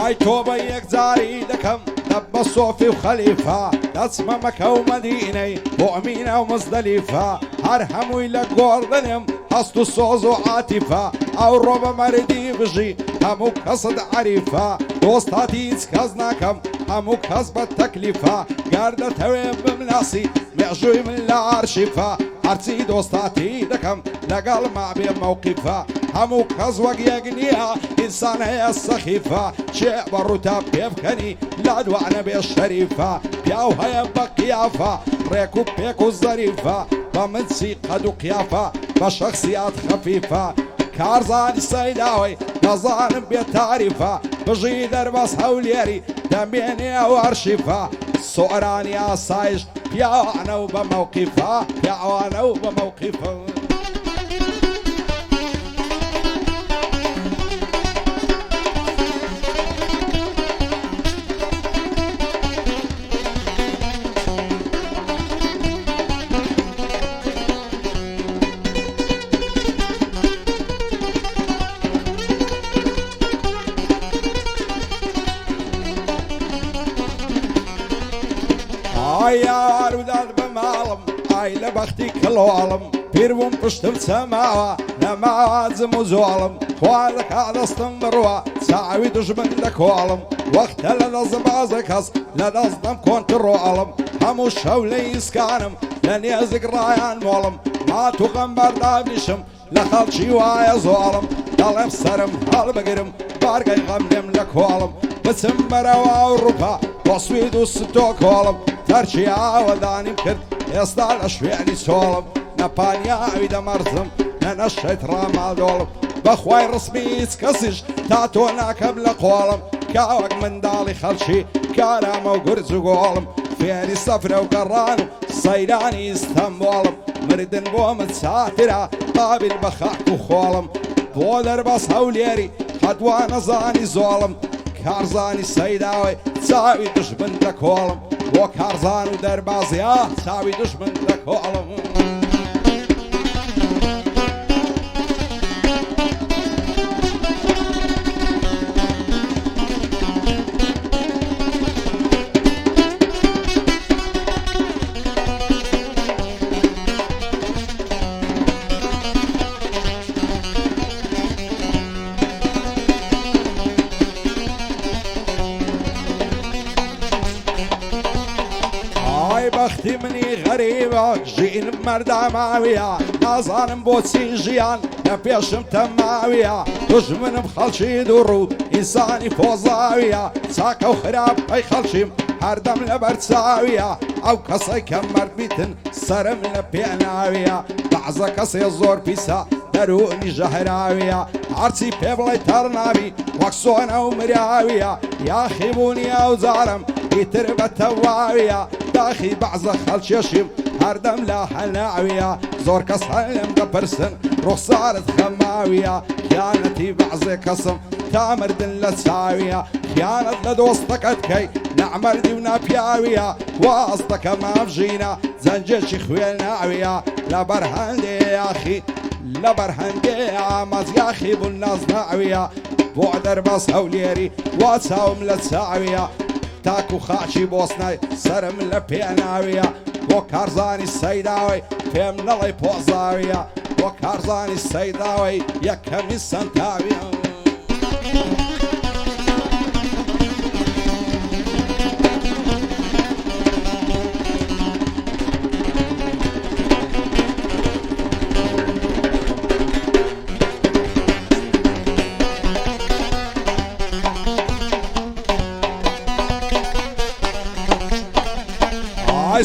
ئای تۆ بە یەکجاری دەکەم دەبە سۆفی و خەلیفە دەچمە مەکە و مەدینەی مؤمینە و مزدەلیفە هەر هەمووی لە گۆڕ دەنێم هەست و سۆز و عاتیفە ئەو ڕۆ بە مەردی بژی هەموو کەسد عەریفە دۆستاتی هیچ کەس ناکەم هەموو کەس بە تەکلیفە گەر دەتەوێ بمناسی مێژووی من لە ئارشیفە هەرچی دۆستاتی دەکەم لەگەڵ مابێ مەوقیفە هەموو کەس وەک یەک نییە ئینسان هەیە سەخیفە چێ بە ڕووتا پێ بکەنی لا دوانە بێ شەریفە پیاو هەیە بە قیافە ڕێک و پێک و زەریفە بە من چی قەد و قیافە بە شەخسیات خەفیفە کارزانی سەیداوی دەزانم بێ تاریفە بژی دەربەس هەولێری دەمێنێ ئەو ئەرشیفە سۆرانی ئاسایش پیاوانە و بە مەوقیفە پیاوانە و بە مەوقیفە یار وداد بە ماڵم ئای لە بەختی کڵۆڵم پیربووم پشتم چەماوە نەماوازم و زۆڵم خوا لە کادەستم بڕوە چاوی دژمن دەکۆڵم وەختە لە دەست بازە کەس لە دەستم کۆنتڕۆڵم هەموو شەو لە ئیسکانم لە نێزک ڕایان مۆڵم ماتوقەم بەردابیشم لە خەڵکی وایە زۆڵم دەڵێم سرم هەڵبگرم بارگەی غەم لێم لە کۆڵم بچم بەرەوە ئەوروپا بۆ سوید و ستۆکۆڵم تەرچی ئاوەدانیم کرد ئێستا لە شوێنی سۆڵم نەپانیاوی دەمەرزم نەنەشەیت ڕامادۆڵم بەخوای ڕسمی هیچ کەسیش تا تۆ ناکەم لە قۆڵم کاوەک منداڵی خەڵکی کارامە و گورج و گۆڵم فێری سەفرە و گەڕان و سەیرانی ئیستەنبۆڵم مردن بۆ من چاترە قابل بە خاک و خۆڵم بۆ دەربەس هەولێری هەدوا نەزانی زۆڵم کارزانی سەیداوی چاوی دژمن دەکۆڵم بۆ کارزان و دەربازیا چاوی دژمن دەکۆڵم بەختی منی غەریبە ژینم مەرداماویە نازانم بۆچی ژیان لە پێشم تەماویە دژمنم خەڵکی دووڕوو ئینسانی پۆزاویە چاکە و خراپەی خەڵکیم هەردەم لە بەرچاویە ئەو کەسەی کە مەرد بیتن سرم لە پێناویە بەعزە کەسێ زۆر پیسە دەرونی ژەهراویە هەرچی پێ بڵێ تەڕناوی وەک سۆنە و مراویە یاخی بوونی ئەو جارم ئیتر بە تەواویە داخی بەعزە خەڵکێشیم هەردەم لە هەناویە زۆر کەس هەلم دەپرسن ڕوخسارت خەماویە خیانەتی بەعزێ کەسم تا مردن لە چاویە خیانەت لە دۆستەکەت کەی نەعمەردی و ناپیاویە واز دەکەم ئەڤژینە زەنجێکی خوێناویە لەبەر هەندێ یاخی لەبەر هەندێ ئامەزیاخی بوون نازناویە بۆ دەربەس هەولێری وا چاوم لە چاویە تاکو خاچی بۆسنای سرم لە پێناویە بۆ کارزانی سەیداوی پێم نەڵێ پۆزاویە بۆ کارزانی سەیداوی یەکەمی سەنتاویە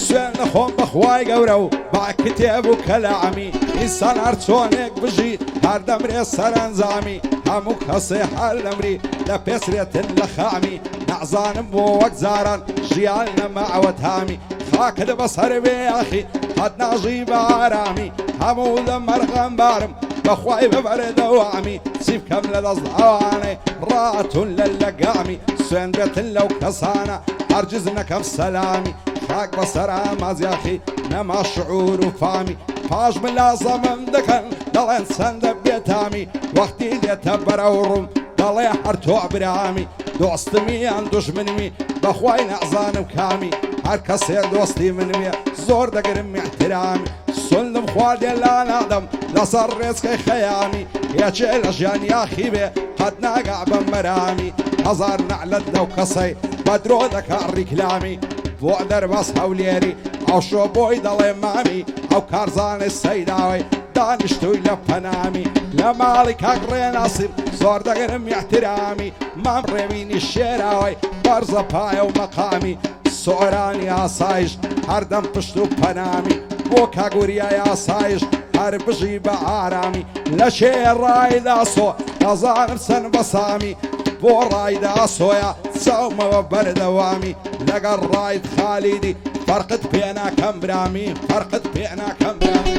سوێن لەخۆم بەخوای گەورە و با کتێب و کەلامی ئینسان هەر چۆنێک بژی هەردەمرێ سەرنجامی هەموو کەسێ هەر لەمری لە پێسرێتن لە خامی نەعزانم بۆ وەک جاران ژیان نەماوە تامی خاکت بەسەر بێ یاخی قەت ناژی بە ئارامی هەموو لە مەرغەمبارم بەخوای ببەرێ دەوامی چی بکەم لە دەست ئەوانەی ڕاتون لە لەگامی سوێن بێتن لەو کەسانە هەرگیز نەکەم سەلامی خاک بەسەر ئامازیاخی نەما شعور و فامی پاش من لازەمم دەکەن دەڵێن چەندە بێتامی وەختی دێتە بەرەو ڕووم دەڵێ هەر تۆ برامی دۆستمیان دوژمنمی بەخوای نەزانم کامی هەر کەسێ دۆستی من وێ زۆر دەگرم احترامی سندم خواردێ لا نادەم لەسەر ڕێزکەی خەیامی هێچێ لە ژیان یاخی بێ قەت ناگا بەم بەرامی هەزار نەعلەت لەو کەسەی بە درۆ دەکا ڕیکلامی بۆ دەرباس هەولێری ئەو شۆ بۆی دەڵێ مامی ئەو کارزانێ سەیداوی دانیشتووی لە پەنامی لە ماڵی کاک ڕێناسیم زۆر دەگرم احترامی مام ڕێوینی شێراوی بەرزە پایە و مەقامی سۆرانی ئاسایش هەردەم پشت و پەنامی بۆ کاگوریای ئاسایش هەر بژی بە ئارامی لە شێڕایدا سۆ دەزانم چەند بەسامی بۆ ڕایدا سۆیە چاومەوە بەردەوامی لەگەڵ ڕاید خالیدی فەرقت پێ ناکەم برامی فەرقت پێ ناکەم برامی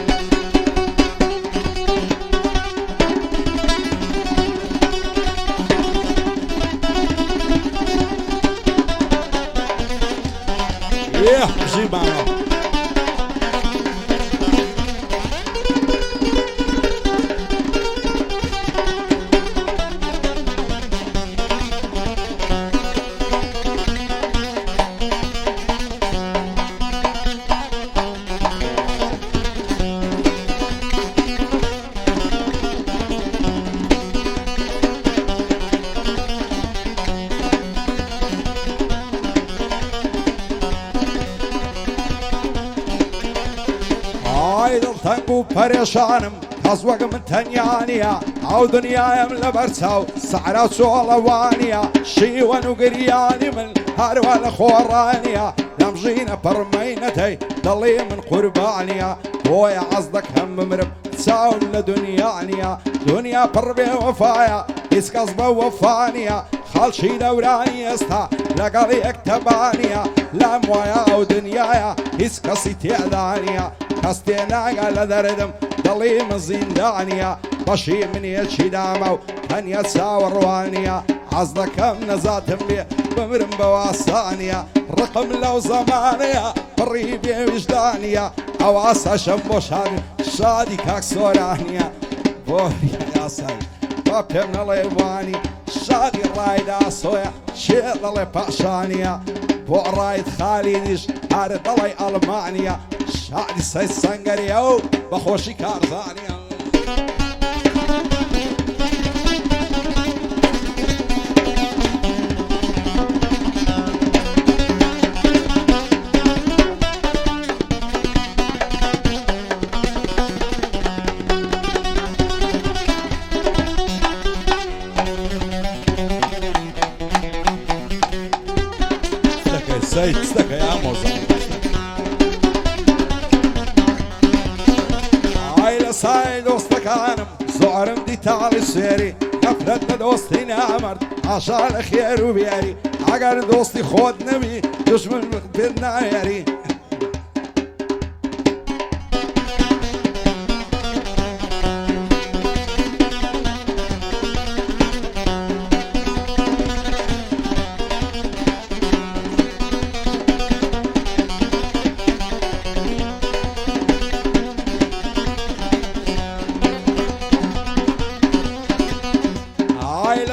زیبانە دڵتەنگ و پەرێشانم کەس وەک من تەنیانە ئەو دنیایم لەبەر چاو سەعرا چۆڵەوانە شیوەن و گریانی من هەروە لە خۆڕانە لەم ژینە پڕمەینەتەی دڵی من قوربانە بۆیە حەز دەکەم بمرم چاوم لە دنیانە دنیا پڕ بێ وەفایە هیچ کەس بە وەفانە خەڵکی دەورانی ئێستا لەگەڵ یەکتەبانە لام وایە ئەو دنیاە هیچ کەسی تێدانە کەس تێناگە لە دەردم دڵی من زیندانە بەشی منیەکی دامە و تەنیا چاوەڕوانە حەز دەکەم نەزاتم بێ بمرم بەواسانە ڕقم لەو زەمانەیە پڕی بێویژدانە ئەوا سەشەم بۆ شادی کاک سۆرانە بۆ یاسای بە پێم نەڵێ وانی شادی ڕایدا سۆیە شێ دەڵێ پاشانە بۆ ڕاید خالیدیش هەرە دەڵێ ئەڵمانە شادی سەی سەنگەریە و بەخۆشی کارزانە Staka ya mozan. Aile say dostakانم زۆرم دیتاڵی سێری نەفرەت بە دۆستی نامەرد ئاشا لە خێر و بیاری ئەگەر دۆستی خۆت نەبی دوژمن پێت نایەری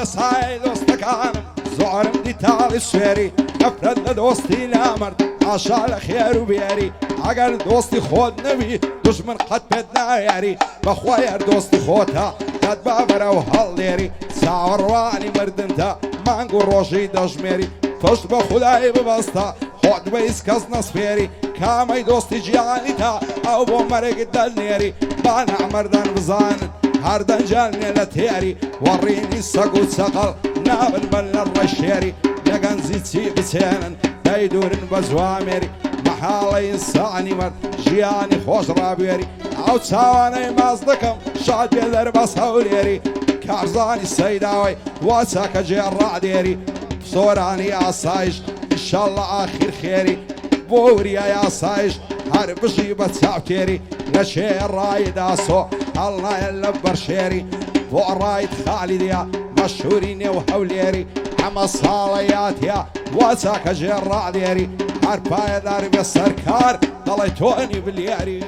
سای دۆستەکانم زۆرم دیتاڵی سوێری نەفرەت لە دۆستی نامەرد ئاشا لە خێر و بیاری ئەگەر دۆستی خۆت نەبی دوژمن قەت پێت نایاری بەخوای هەر دۆستی خۆتە دەت با بەرەو هەڵدێری چاوەڕوانی مردنتە مانگ و ڕۆژی دەژمێری پشت بە خودای ببەستە خۆت بە هیچ کەس نەسپێری کامەی دۆستی گیانی تا ئەو بۆ مەرەگت دەلنێری با نامەردان بزانن هەردەنجانێ لە تێری وەڕینی سەگ و چەقەڵ نابن بەن لە ڕەشێری لەگەنجی چی بچێنن دەیدورن بە جوامێری مەحاڵەی ئینسانی مەرد ژیانی خۆش ڕابێری ئەو چاوانەی ماز دەکەم شاد بێ دەربەس هەولێری کارزانی سەیداوی وا چاکە جێڕادێری سۆرانی ئاسایش ئینشەڵڵا ئاخیر خێری بۆ وریای ئاسایش هەر بژی بە چاوتێری لە شێڕایدا سۆ هەڵنایە لە بەرشێری بۆ ڕاید خالیدە مەشهوری نێو هەولێری ئەمە ساڵە یاتیا وا چاکە جێڕادێری هەر پایەدار بێ سەرکار دەڵێ تۆنی بلیاری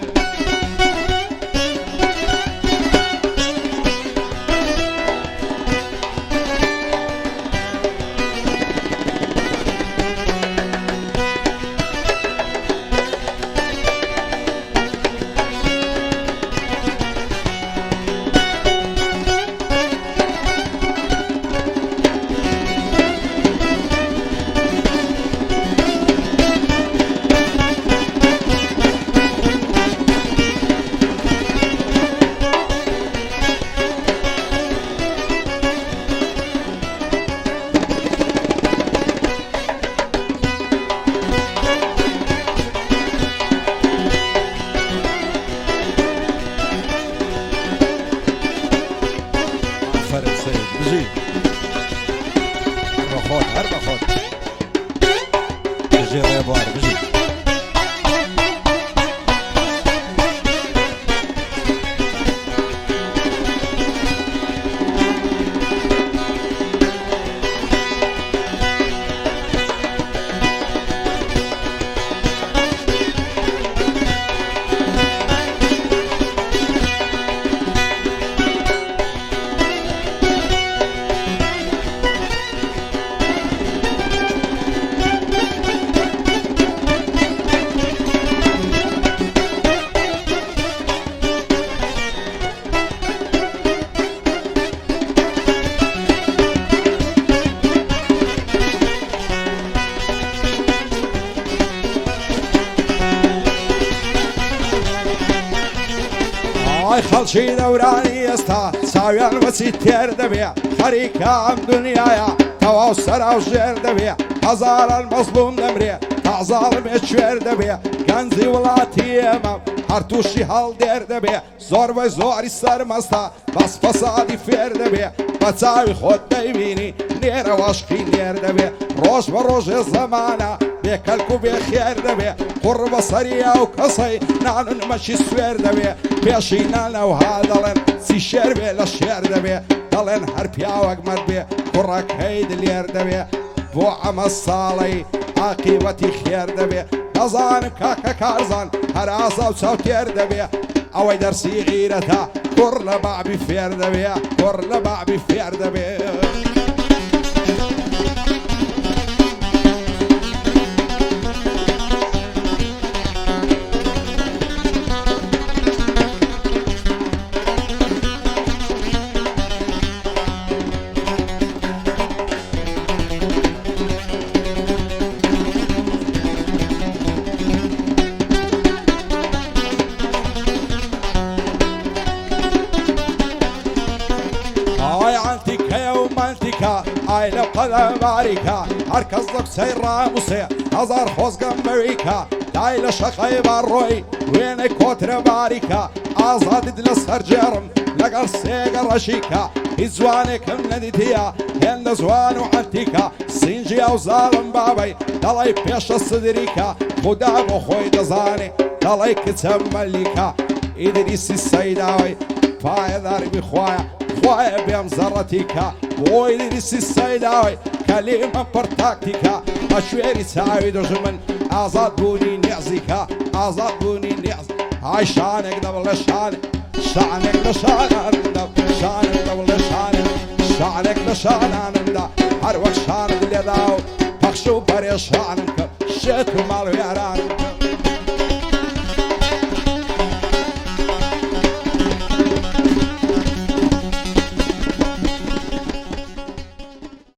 بژی هەر بە خۆت هەر بە خۆت بژی ڕێبوار بژی خەڵکی دەورانی ئێستا چاویان وەچی تێر دەبێ خەریکە ئەم دنیایە تەواو سەرا و ژێر دەبێ هەزاران مەزلوم دەمرێ تازاڵمێ کوێر دەبێ گەنجی وڵاتی ئێمە هەر تووشی هەڵدێر دەبێ زۆربەی زۆری سەرمەستە بەس فەسادی فێر دەبێ بە چاوی خۆت دەیبینی نێرە وەشقی نێر دەبێ ڕۆژ بە ڕۆژێ زەمانە بێکەلک و بێخێر دەبێ قوڕ بە سەریا و کەسەی نان و نمەشی سوێر دەبێ پێشی نانەوها دەڵێن چی شێر بێ لە شێر دەبێ دەڵێن هەر پیاوەک مەرد بێ کوڕەکەی دلێر دەبێ بۆ ئەمە ساڵەی عاقیبەتی خێر دەبێ دەزانم کاکە کارزان هەر ئازا و چاوتێر دەبێ ئەوەی دەرسی غیرەتە کوڕ لە بابی فێر دەبێ کوڕ لە بابی فێر دەبێ ئای لە قەدە باریکە هەر کەس لە کچەی ڕاموسێ هەزار خۆزگەم بەویکە لای لە شەقەی باڕۆی وێنەی کۆترە باریکە ئازادیت لە سەرجێڕم لەگەڵ سێگە ڕەشیکە هیچ جوانێکم نەدیتیە هێندە جوان و ئەنتیکە سینجی ئەو زاڵم بابەی دەڵی پێشە سدریکە خودا بۆ خۆی دەزانێ دەڵی کچە مەلیکە ئیدریسی سەیداوی پایەداری بخوایە خوایە بێم زەڕەتیکە بۆی دیسی سەیداوی کەلیمە پڕ تاکتیکە بە شوێری چاوی دژمن ئازاد بوونی نێزیکە ئازاد بوونی نێز های شانێک دەبڵێ شانێک شانێک لە شانانمدا شانێک دەبڵێ شانێک شانێک لە شانانمدا هەر وەک شانت لێدا و پەخش و پەرێشانم کرد شێت و ماڵوێران